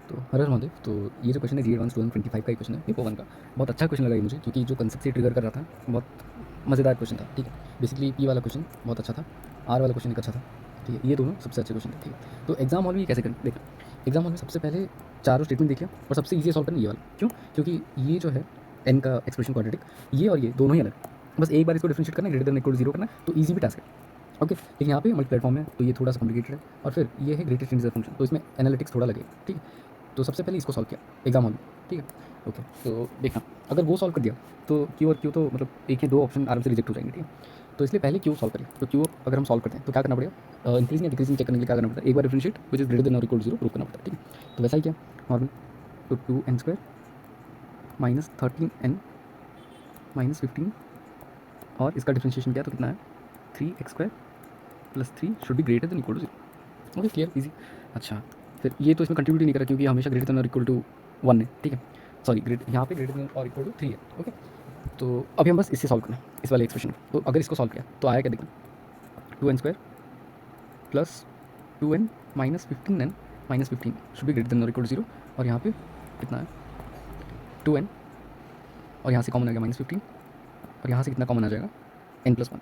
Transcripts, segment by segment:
तो हर हर महादेव। तो ये जो क्वेश्चन है जी एडवांस 2025 का ही क्वेश्चन है पेपर वन का। बहुत अच्छा क्वेश्चन लगा ये मुझे, क्योंकि जो कंसेप्ट से ट्रिगर कर रहा था बहुत मज़ेदार क्वेश्चन था। ठीक है, बेसिकली पी वाला क्वेश्चन बहुत अच्छा था, आर वाला क्वेश्चन एक अच्छा था। ठीक है, ये दोनों सबसे अच्छे क्वेश्चन थे। ठीक है, तो एग्जाम हॉल में ये कैसे करें देखा। एग्जाम हॉल में सबसे पहले चारों स्टेटमेंट देखिए और सबसे ईजी सॉल्व करना ये वाला। क्यों? क्योंकि ये जो है एन का एक्सप्रेशन क्वाड्रेटिक, ये और ये दोनों ही अलग। बस एक बार इसको डिफरेंशिएट करना है, greater than equal to zero करना है, तो ईजी भी टास्क है। ओके, लेकिन यहाँ पे मल्टी प्लेटफॉर्म है तो ये थोड़ा सा कॉम्प्लिकेटेड है। और फिर ये है ग्रेटेस्ट इंटीजर फंक्शन, तो इसमें एनालिटिक्स थोड़ा लगेगा। ठीक है, तो सबसे पहले इसको सॉल्व किया एग्जाम हॉल में। ठीक है, ओके, तो देखना अगर वो सॉल्व कर दिया तो क्यू और क्यू तो मतलब एक ही दो ऑप्शन आराम से रिजेक्ट हो जाएंगे। ठीक है, तो इसलिए पहले क्यू सॉल्व करिए। तो क्यू अगर हम सॉल्व करते हैं तो क्या करना पड़ेगा, इंक्रीजिंग या डिक्रीजिंग चेक करने के लिए क्या करना पड़ता है, एक बार differentiate which is greater than और इक्वल टू जीरो प्रूव करना पड़ता है। ठीक है, तो वैसा ही किया नॉर्मल। तो 2n² माइनस 13n माइनस 15 और इसका डिफरेंशिएशन किया तो कितना है 3x² plus 3 should be greater than equal to zero. Okay, clear, easy. अच्छा, फिर ये तो इसमें कंट्रीब्यूट ही नहीं करा क्योंकि हमेशा ग्रेटर देन और इक्वल टू 1 है। ठीक है, सॉरी यहाँ पे ग्रेटर देन और इक्वल टू 3 है। ओके, तो अभी हम बस इससे सॉल्व करना है, इस वाले एक्सप्रेशन को। तो अगर इसको सॉल्व किया तो आया क्या देखना, 2n² plus 2n minus 15n minus 15 should be greater than और इक्वल टू जीरो। और यहाँ पे कितना है 2n, और यहाँ से कॉमन आ गया -15, और यहाँ से कितना कॉमन आ जाएगा n+1,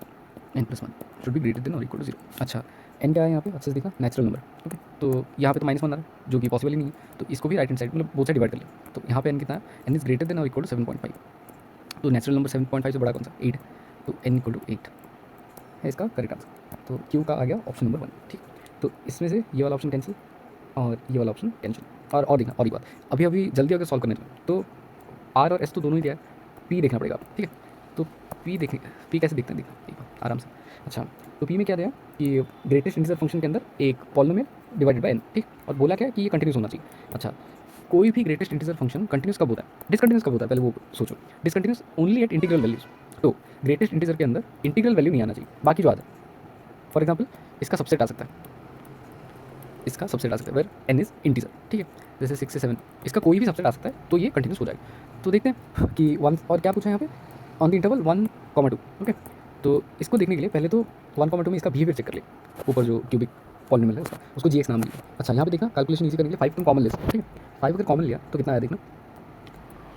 n+1 should be greater than और इक्वल टू जीरो। अच्छा, n क्या है यहाँ पे अच्छे से देखा, नेचुरल नंबर। ओके, तो यहाँ पे तो -1 आ रहा है जो कि पॉसिबल ही नहीं है, तो इसको भी राइट हैंड साइड मतलब बोथ साइड डिवाइड कर लिया। तो यहाँ पे n कितना है, n इज ग्रेटर देन और इक्वल टू 7.5। तो नेचुरल नंबर 7.5 से बड़ा कौन सा, 8 है, तो n इक्वल टू 8 है इसका करेक्ट आंसर। तो क्यू का आ गया ऑप्शन नंबर 1। ठीक, तो इसमें से ये वाला ऑप्शन कैंसिल और ये वाला ऑप्शन कैंसिल। और देखना, और एक बात, अभी जल्दी अगर सॉल्व करने तो आर और एस तो दोनों ही दिया है, पी देखना पड़ेगा। ठीक है, तो पी देखें, पी कैसे देखते हैं देखो एक बार आराम से। अच्छा, तो पी में क्या दिया कि ग्रेटेस्ट इंटीजर फंक्शन के अंदर एक पॉलिनोमियल डिवाइडेड बाय एन। ठीक, और बोला क्या कि ये कंटिन्यूस होना चाहिए। अच्छा, कोई भी ग्रेटेस्ट इंटीजर फंक्शन कंटिन्यूस कब होता है, डिसकंटिन्यूस कब होता है, पहले वो सोचो। Discontinuous only at integral values. तो ग्रेटेस्ट इंटीजर के अंदर इंटीग्रल वैल्यू नहीं आना चाहिए, बाकी जो आता है। फॉर एग्जाम्पल इसका सबसेट आ सकता है, इसका सबसेट आ सकता है वेर एन इज इंटीजर। ठीक है, जैसे 6 से 7 इसका कोई भी सबसेट आ सकता है, तो ये कंटिन्यूस हो जाएगा। तो देखते हैं कि 1 और क्या पूछा है यहाँ पे, ऑन द इंटरवल 1, 2। ओके, तो इसको देखने के लिए पहले तो 1, 2 में इसका बिहेवियर चेक कर ले। ऊपर जो क्यूबिक पॉलिनोमियल है उसको जीएक्स नाम दिया। अच्छा, यहाँ पे देखना कैलकुलेशन इजी करने के लिए 5 तुम कॉमन ले सकते हो। ठीक है, 5 अगर कॉमन लिया तो कितना आया देखना,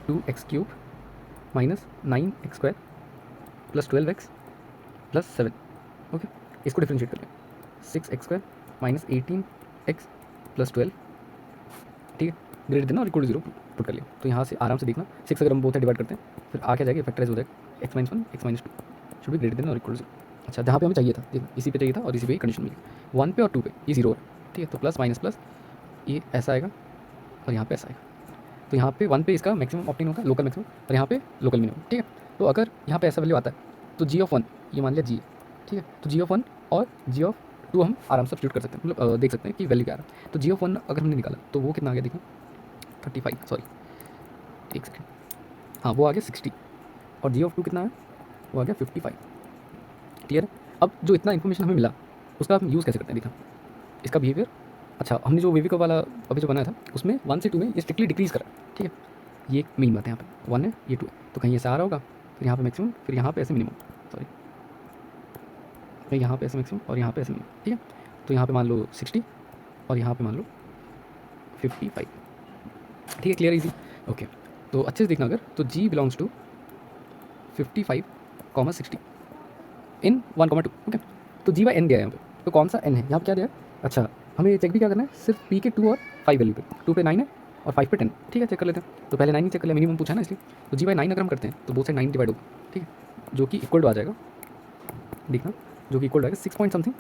2x³ minus 9x² plus 12x plus 7। Okay, इसको डिफ्रेंशिएट कर लें, 6x² माइनस 18x प्लस 12। ठीक है, ग्रेटर देन और इक्वल टू जीरो पुट कर लिया। तो यहाँ से आराम से देखना 6 अगर हम बोथ डिवाइड करते हैं फिर आ क्या जाएगा, फैक्टराइज हो जाएगा x-1 x-2 should be greater than और इक्वल टू जीरो। अच्छा, जहाँ पे हमें चाहिए था देखो, इसी पे चाहिए था और इसी पे कंडीशन मिली, 1 पे और 2 पे ये जीरो है। ठीक है, तो प्लस माइनस प्लस ये ऐसा आएगा और यहाँ पे ऐसा आएगा। तो यहाँ पे 1 पे इसका मैक्सिमम ऑप्टिन होगा, लोकल मैक्सिमम, और यहाँ पे लोकल मिनिमम। ठीक है, तो अगर यहाँ पे ऐसा वैल्यू आता है तो g(1) ये मान लिया g है। ठीक है, तो g(1) और g(2) हम आराम से सब्स्टिट्यूट कर सकते हैं, मतलब देख सकते हैं कि वैल्यू क्या आ रहा है। तो g(1) अगर हमने निकाला तो वो कितना आ गया देखो, 35, सॉरी एक सेकेंड, हाँ वो आ गया 60, और g(2) कितना है, वो आ गया 55। क्लियर है। अब जो इतना इन्फॉर्मेशन हमें मिला उसका हम यूज़ कैसे करते हैं देखा, इसका बिहेवियर। अच्छा, हमने जो वेविको वाला अभी जो बनाया था उसमें 1 से 2 में ये स्ट्रिक्टली डिक्रीज़ करा। ठीक है, ये एक मेन बात है, यहाँ पे 1 है ये 2 है, तो कहीं ऐसे आ रहा होगा, फिर यहाँ पे मैक्सिमम, फिर यहाँ पे ऐसे मिनिमम, सॉरी फिर यहाँ पे ऐसे मैक्सिमम और यहाँ पे ऐसे मिनिमम। ठीक है, तो यहाँ पे मान लो 60 और यहाँ पे मान लो 55। ठीक है, क्लियर, इजी। ओके, तो अच्छे से देखना अगर, तो g बिलोंग्स टू 55, 60 इन 1, 2। ओके, तो g बाई n दिया है यहाँ पे, तो कौन सा n है यहाँ पे क्या दिया है। अच्छा, हमें चेक भी क्या करना है, सिर्फ p के 2 और 5 वैल्यू पे, 2 पे 9 है और 5 पे 10। ठीक है, चेक कर लेते हैं। तो पहले 9 ही चेक कर लिया, मिनिमम पूछा ना इसलिए। तो g बाई 9 अगर हम करते हैं तो बोथ साइड 9 डिवाइड होगा। ठीक है, जो कि इक्वल टू आ जाएगा, देखना, जो कि इक्वल आएगा 6 पॉइंट समथिंग,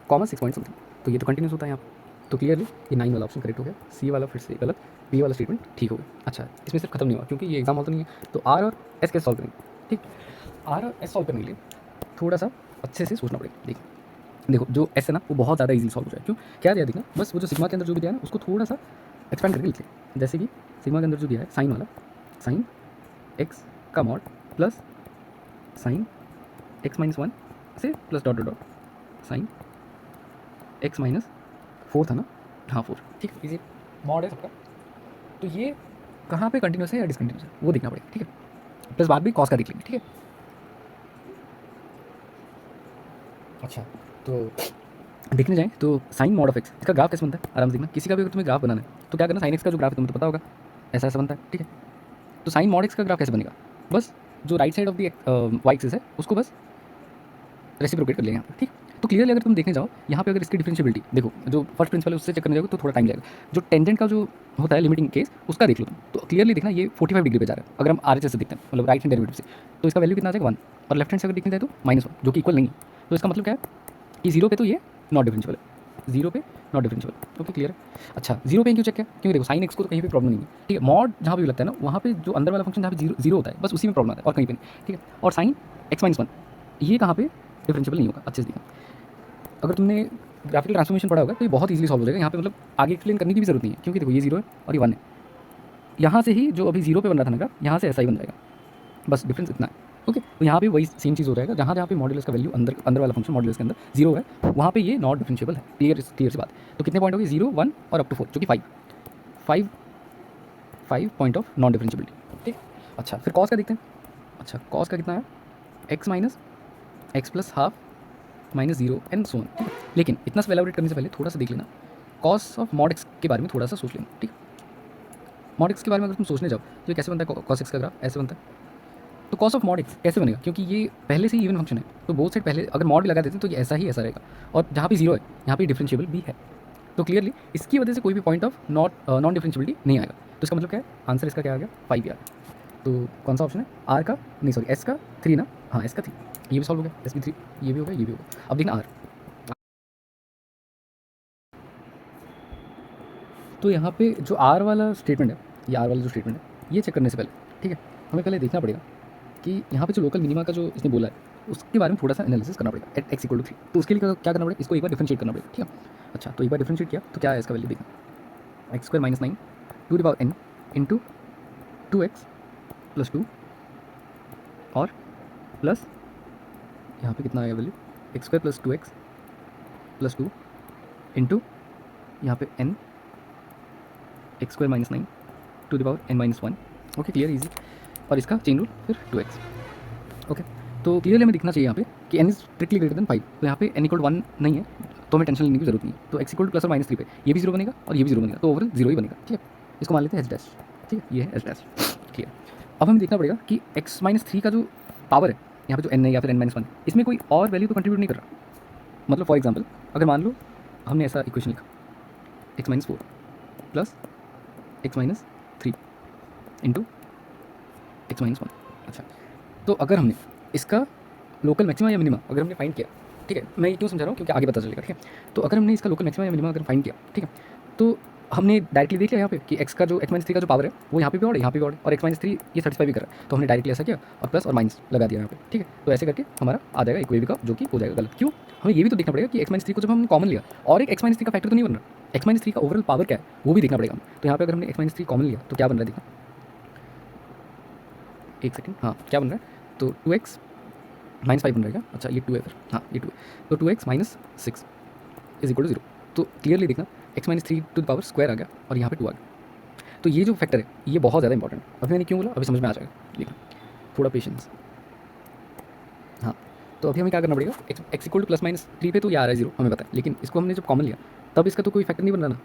6 पॉइंट समथिंग। तो ये तो कंटिन्यूस होता है यहाँ पे, तो क्लियरली ये 9 वाला ऑप्शन करेक्ट हो गया, सी वाला फिर से गलत, बी वाला स्टेटमेंट ठीक हो गया। अच्छा, इसमें सिर्फ खत्म नहीं हुआ क्योंकि ये एग्जाम हॉल तो नहीं है, तो आर और एस कैसे सॉल्व करेंगे। ठीक, आर और एस सॉल्व करने के लिए थोड़ा सा अच्छे से सोचना पड़ेगा। देखो जो एस है ना वो बहुत ज़्यादा इजी सॉल्व हो जाए। क्यों, क्या दिया देखना, बस वो जो सिग्मा के अंदर जो भी दिया है ना उसको थोड़ा सा एक्सपेंड करके लिख ले। जैसे कि सिग्मा के अंदर जो दिया है साइन वाला, साइन एक्स का mod plus sine x minus 1 से plus dot dot dot sine x minus 4 था ना, हाँ 4। ठीक है, इजी मॉड है सबका। तो ये कहाँ पे कंटिन्यूस है या डिसकंटिन्यूस है वो देखना पड़ेगा। ठीक है, प्लस बाद भी कॉस का देख लेंगे। ठीक है, अच्छा, तो देखने जाएँ तो साइन मॉड ऑफ एक्स, इसका ग्राफ कैसे बनता है आराम से देखना। किसी का भी अगर तुम्हें ग्राफ बनाना है तो क्या करना, साइन एक्स का जो ग्राफ है तुम्हें तो पता होगा, ऐसा ऐसा बनता है, ठीक है। तो साइन मॉड एक्स का ग्राफ कैसे बनेगा, बस जो right side of the Y axis है उसको बस रेसिप्रोकेट कर लेंगे यहाँ पे, ठीक। तो क्लियरली अगर तुम देखने जाओ यहाँ पे, अगर इसकी डिफरेंशियबिलिटी देखो, जो फर्स्ट प्रिंसिपल है उससे चेक करने जाओगे तो थोड़ा टाइम जाएगा। जो टेंजेंट का जो होता है लिमिटिंग केस, उसका देख लो तुम, तो क्लियरली देखना ये 45 डिग्री पे जा रहा है। अगर हम RHS से देखते हैं, मतलब राइट हैंड डेरिवेटिव से, तो इसका वैल्यू कितना आ जाएगा 1, और लेफ्ट हैंड से अगर देखने जाए तो -1, जो कि इक्वल नहीं है। तो इसका मतलब क्या है कि 0 पे तो ये नॉट डिफरेंशियल है, 0 पे नॉट डिफरेंशियल। ओके क्लियर है। अच्छा 0 पे क्यों चेक किया, क्योंकि देखो साइन एक्स को तो कहीं पे प्रॉब्लम नहीं है, ठीक है। मॉड जहाँ पे भी लगता है ना, वहाँ पे जो अंदर वाला फंक्शन जहाँ पे जीरो होता है, बस उसी में प्रॉब्लम आता है और कहीं पे नहीं, ठीक है। और साइन x-1 ये कहाँ पे डिफरेंशियल नहीं होगा, अच्छे से देखा। अगर तुमने ग्राफिकल ट्रांसफॉर्मेशन पढ़ा होगा तो ये बहुत इजीली सॉल्व हो जाएगा। यहाँ पे मतलब आगे एक्सप्लेन करने की भी जरूरत नहीं है, क्योंकि देखो ये 0 है और ये 1 है। यहाँ से ही जो अभी 0 पे बन रहा था ना ग्राफ, यहाँ से ऐसा ही बन जाएगा, बस डिफरेंस इतना है। ओके तो यहाँ पे वही सेम चीज़ हो जाएगा, जहाँ जहाँ पे मॉड्यूलस का वैल्यू अंदर वाला फंक्शन मॉड्यूलस के अंदर 0 है, वहाँ पे ये नॉट डिफरेंशिएबल है। क्लियर सी बात। तो कितने पॉइंट हो गए, 0 1 और अप टू 4, जो कि 5 पॉइंट ऑफ नॉन डिफरेंशिएबिलिटी, ठीक। अच्छा फिर कॉस का देखते हैं। अच्छा कॉस का कितना है, x minus x plus half minus 0 and so on, ठीक है। लेकिन इतना सा एलाबोरेट करने से पहले थोड़ा सा देख लेना कॉस ऑफ मॉड एक्स के बारे में, थोड़ा सा सोच लेना, ठीक। मॉड एक्स के बारे में अगर तुम सोचने जाओ तो ये कैसे बनता है, कॉस एक्स का ग्राफ ऐसे बनता है। तो कॉस ऑफ मॉड एक्स कैसे बनेगा, क्योंकि ये पहले से ही इवन फंक्शन है, तो बोथ साइड पहले अगर मॉड भी लगा देते हैं तो ये ऐसा ही ऐसा रहेगा, और जहाँ पे 0 है यहाँ पे डिफरेंशिएबल भी है। तो क्लियरली इसकी वजह से कोई भी पॉइंट ऑफ नॉन डिफरेंशिएबिलिटी नहीं आएगा। तो इसका मतलब क्या है, आंसर इसका क्या आ गया, 5 आ गया। तो कौन सा ऑप्शन है, आर का नहीं सॉरी एस का 3 ना, हाँ एस का 3, ये भी सॉल्व हो गया, एस भी 3, ये भी हो गया, ये भी हो गया। अब देखना आर। तो यहाँ पे जो आर वाला स्टेटमेंट है, ये आर वाला जो स्टेटमेंट है, ये चेक करने से पहले, ठीक है, हमें पहले देखना पड़ेगा कि यहाँ पे जो लोकल मिनिमा का जो इसने बोला है उसके बारे में थोड़ा सा एनालिसिस करना पड़ेगा एट x = 3। तो उसके लिए क्या करना पड़ेगा, इसको एक बार डिफरेंशिएट करना पड़ेगा, ठीक है। अच्छा तो एक बार डिफरेंशिएट किया तो क्या है इसका वैल्यू देखना, x² - 9 to the power n into 2x + 2 और प्लस यहाँ पे कितना आएगा वैल्यू, x² + 2x + 2 इंटू यहाँ पे n x² - 9 to the power n - 1। Okay clear easy. और इसका चेन रूल फिर 2x। ओके तो क्लियरली हमें दिखना चाहिए यहाँ पे कि n is strictly greater than 5। तो यहाँ पे n = 1 नहीं है तो हमें टेंशन लेने की जरूरत नहीं है। तो x = +or -3 पे ये भी 0 बनेगा और ये भी 0 बनेगा, तो ओवरऑल 0 ही बनेगा, ठीक है। इसको मान लेते हैं h', ठीक है, ये है h', ठीक है। अब हमें देखना पड़ेगा कि x - 3 का जो पावर है यहाँ पे जो n है या फिर n - 1, इसमें कोई और वैल्यू तो कंट्रीब्यूट नहीं कर रहा। मतलब फॉर एग्जाम्पल अगर मान लो हमने ऐसा इक्वेशन लिखा x - 4 plus x - 3 into x - 1। अच्छा तो अगर हमने इसका लोकल मैक्सिमा या मिनिमा अगर हमने फाइंड किया, ठीक है, मैं ये क्यों समझा रहा हूँ क्योंकि आगे पता चलेगा, ठीक है। तो अगर हमने इसका लोकल मैक्सिमा या मिनिमा अगर फाइंड किया, ठीक है, तो हमने डायरेक्टली देख लिया यहाँ पे कि x का जो x - 3 का जो पावर है वो यहाँ पे भी और यहाँ पे भी और x - 3 ये सेटिस्फाई भी कर रहा है, तो हमने डायरेक्टली ऐसा किया और प्लस और माइनस लगा दिया यहाँ पे, ठीक है। तो ऐसे करके हमारा आ जाएगा इक्वेवी का, जो कि हो जाएगा गलत। क्यों, हमें ये भी तो देखना पड़ेगा कि x - 3 को जब हमने कॉमन लिया और एक x - 3 का फैक्टर तो नहीं बन रहा, x - 3 का ओवरऑल पावर क्या है वो भी देखना पड़ेगा हमें। तो यहाँ पे अगर हमने x - 3 कॉमन लिया तो क्या बन रहा है देखना, एक सेकंड, हाँ क्या बन रहा है, तो 2x - 5 बन रहेगा। अच्छा ये 2 है फिर, हाँ ये 2 है, तो 2x - 6 = 0। तो क्लियरली देखना x - 3 to the power square आ गया और यहाँ पे 2 आ गया। तो ये जो फैक्टर है ये बहुत ज़्यादा इंपॉर्टेंट है। अभी मैंने क्यों बोला अभी समझ में आ जाएगा, देखना थोड़ा पेशेंस। हाँ तो अभी हमें क्या करना पड़ेगा, x = +-3 पे तो ये आ रहा है 0 हमें पता है, लेकिन इसको हमने जब कॉमन लिया तब इसका तो कोई फैक्टर नहीं बन रहा ना,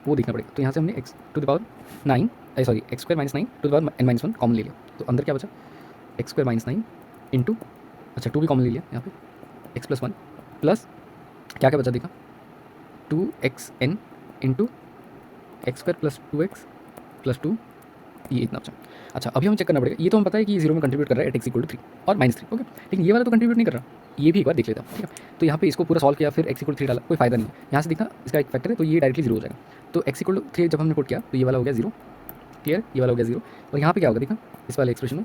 वो देखना पड़ेगा। तो यहाँ से हमने x to the power 9 sorry x² - 9 to the power n - 1 common ले लिया, तो अंदर क्या बचा x² - 9 इंटू, अच्छा 2 भी कॉमन ले लिया यहाँ पे x + 1 प्लस क्या क्या बचा देखा 2xn इंटू x² + 2x + 2, ये इतना बचा। अच्छा अभी हमें चेक करना पड़ेगा, ये तो हम पता है कि ये 0 में कंट्रीब्यूट कर रहा है एट x = 3 और -3, ओके, लेकिन ये वाला तो कंट्रीब्यूट नहीं कर रहा, ये भी एक बार देख लेता हूँ, ठीक है। तो यहाँ पे इसको पूरा सॉल्व किया फिर x = 3 डाला, कोई फायदा नहीं है। यहाँ से देखना इसका एक फैक्टर है तो ये डायरेक्टली 0 हो जाएगा। तो x = 3 जब हमने पुट किया तो ये वाला हो गया 0, क्लियर, ये वाला हो गया 0। और यहाँ पे क्या होगा देखना इस वाले एक्सप्रेशन में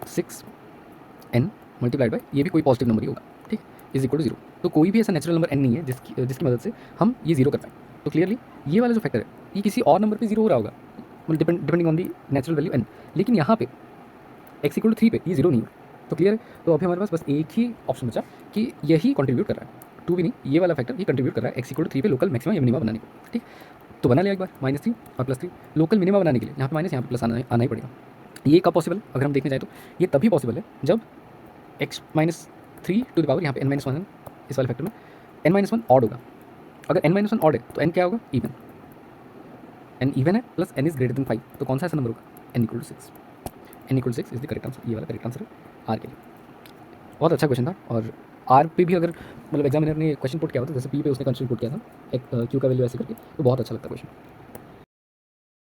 6n × ये भी कोई पॉजिटिव नंबर ही होगा, ठीक, = 0। तो कोई भी ऐसा नेचुरल नंबर n नहीं है जिसकी मदद से हम ये 0 कर पाएँ। तो क्लियरली ये वाला जो फैक्टर है ये किसी और नंबर पे 0 हो रहा होगा, मतलब depending on the natural value n, लेकिन यहाँ पे x = 3 पे ये 0 नहीं है। तो क्लियर है, तो अभी हमारे पास बस एक ही ऑप्शन बचा कि यही कंट्रीब्यूट कर रहा है, 2 भी नहीं, ये वाला फैक्टर ये कंट्रीब्यूट कर रहा है x = 3 पे लोकल मैक्सिमा या मिनिमा बनाने को, ठीक। तो बना लिया एक बार -3 और +3 लोकल मिनिमा बनाने के लिए यहाँ पे माइनस यहाँ पे प्लस आना ही पड़ेगा। ये कब पॉसिबल, अगर हम देखने जाए तो ये तभी पॉसिबल है जब x - 3 टू द पावर यहाँ पे n - 1 इस वाले फैक्टर में n-1 ऑड होगा। अगर n-1 ऑड है तो n क्या होगा, इवन। n इवन है plus n is greater then 5, तो कौन सा ऐसा नंबर होगा, n = 6। n = 6 is the correct answer, ये वाला करेक्ट आंसर है आर के लिए। बहुत अच्छा क्वेश्चन था। और आर पे भी अगर मतलब एग्जामिनर ने क्वेश्चन पुट किया होता, जैसे पी पे उसने कंस्ट्रेंट पुट किया था एक क्यू का वैल्यू ऐसे करके, तो बहुत अच्छा लगता है क्वेश्चन।